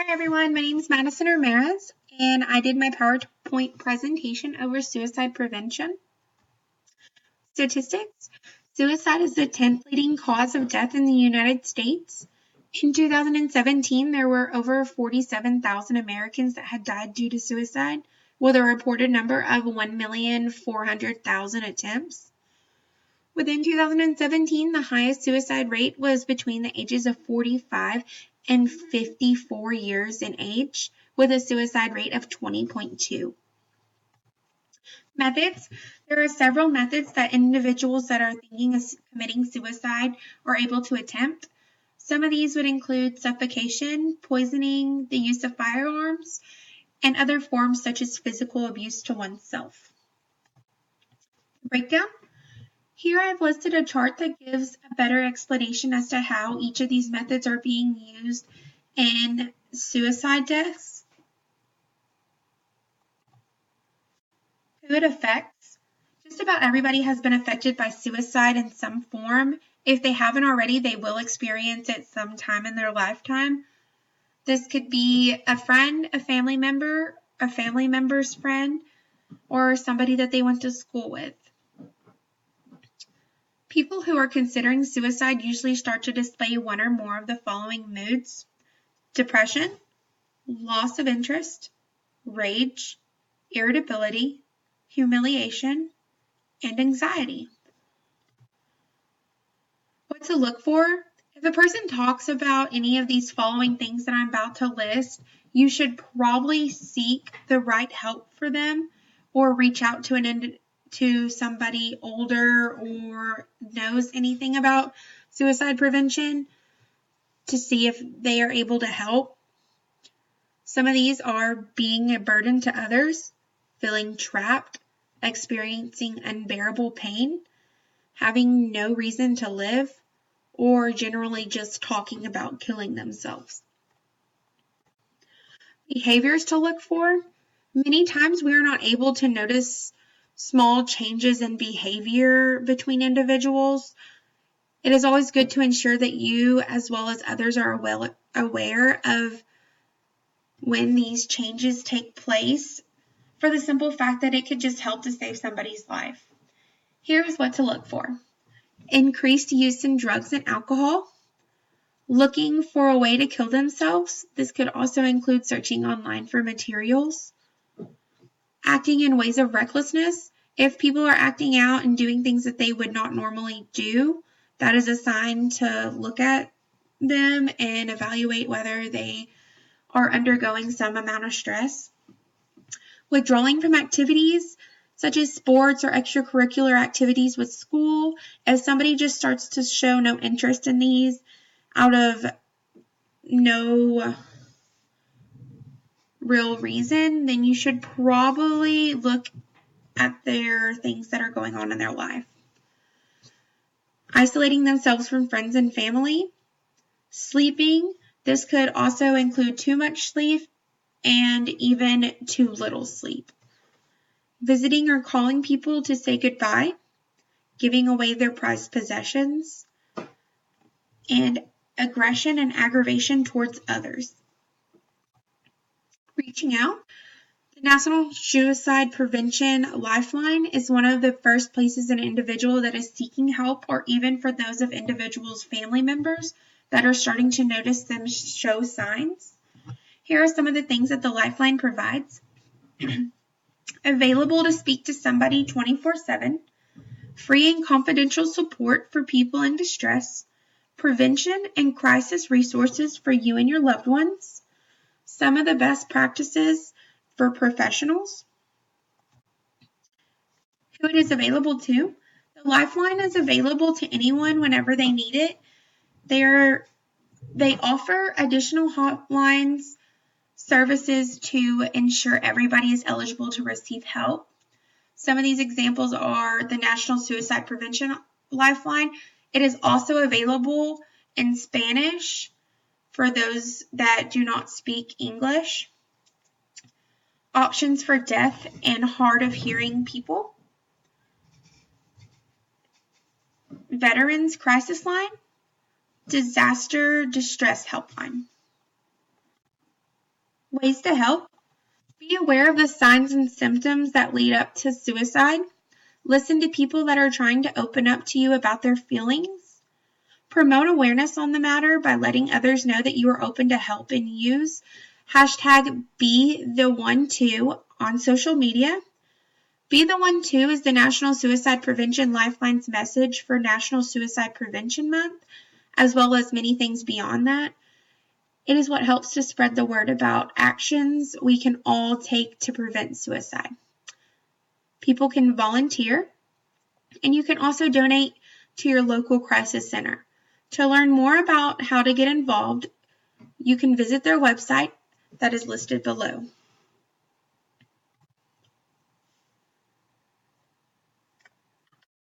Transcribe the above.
Hi everyone, my name is Madison Ramirez, and I did my PowerPoint presentation over suicide prevention. Statistics. Suicide is the 10th leading cause of death in the United States. In 2017, there were over 47,000 Americans that had died due to suicide, with a reported number of 1,400,000 attempts. Within 2017, the highest suicide rate was between the ages of 45 and 54 years in age, with a suicide rate of 20.2. Methods. There are several methods that individuals that are thinking of committing suicide are able to attempt. Some of these would include suffocation, poisoning, the use of firearms, and other forms such as physical abuse to oneself. Breakdown. Here I've listed a chart that gives a better explanation as to how each of these methods are being used in suicide deaths. Who it affects. Just about everybody has been affected by suicide in some form. If they haven't already, they will experience it sometime in their lifetime. This could be a friend, a family member, a family member's friend, or somebody that they went to school with. People who are considering suicide usually start to display one or more of the following moods: depression, loss of interest, rage, irritability, humiliation, and anxiety. What to look for? If a person talks about any of these following things that I'm about to list, you should probably seek the right help for them or reach out to somebody older or knows anything about suicide prevention to see if they are able to help. Some of these are being a burden to others, feeling trapped, experiencing unbearable pain, having no reason to live, or generally just talking about killing themselves. Behaviors to look for. Many times we are not able to notice small changes in behavior between individuals. It is always good to ensure that you, as well as others, are well aware of when these changes take place, for the simple fact that it could just help to save somebody's life. Here is what to look for. Increased use in drugs and alcohol. Looking for a way to kill themselves. This could also include searching online for materials. Acting in ways of recklessness. If people are acting out and doing things that they would not normally do, that is a sign to look at them and evaluate whether they are undergoing some amount of stress. Withdrawing from activities such as sports or extracurricular activities with school. If somebody just starts to show no interest in these out of no real reason, then you should probably look at their things that are going on in their life. Isolating themselves from friends and family. Sleeping. This could also include too much sleep and even too little sleep. Visiting or calling people to say goodbye. Giving away their prized possessions. And aggression and aggravation towards others. Reaching out. The National Suicide Prevention Lifeline is one of the first places an individual that is seeking help, or even for those of individuals' family members that are starting to notice them show signs. Here are some of the things that the Lifeline provides. Available to speak to somebody 24/7, free and confidential support for people in distress, prevention and crisis resources for you and your loved ones, some of the best practices for professionals. Who it is available to. The Lifeline is available to anyone whenever they need it. They offer additional hotlines, services to ensure everybody is eligible to receive help. Some of these examples are the National Suicide Prevention Lifeline. It is also available in Spanish for those that do not speak English. Options for deaf and hard of hearing people. Veterans Crisis Line. Disaster Distress Helpline. Ways to help. Be aware of the signs and symptoms that lead up to suicide. Listen to people that are trying to open up to you about their feelings. Promote awareness on the matter by letting others know that you are open to help, and use hashtag #BeTheOne2 on social media. Be the One Too is the National Suicide Prevention Lifeline's message for National Suicide Prevention Month, as well as many things beyond that. It is what helps to spread the word about actions we can all take to prevent suicide. People can volunteer, and you can also donate to your local crisis center. To learn more about how to get involved, you can visit their website that is listed below.